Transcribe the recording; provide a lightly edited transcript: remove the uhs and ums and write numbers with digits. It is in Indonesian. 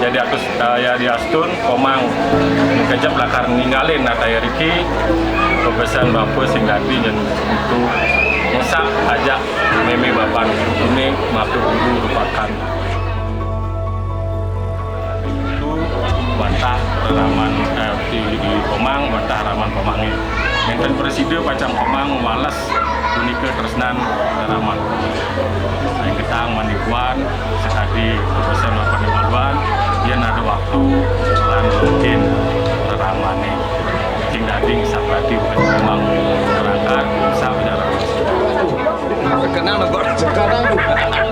jadi aku ya di Astun komang kejap lakar ninggalin nata Riki kebesan bapu sing dadi dan untuk musak ajak meme bapan ini maaf dulu lupakan itu bantah raman di komang bantah raman komangnya yang presiden pacang komang malas unika tresnan raman yang ketang mandipuan sekali kebesan bapan maluan dia ada waktu dan mungkin ramane ting dading sabati memang berangkat bisa berjalan Sekarang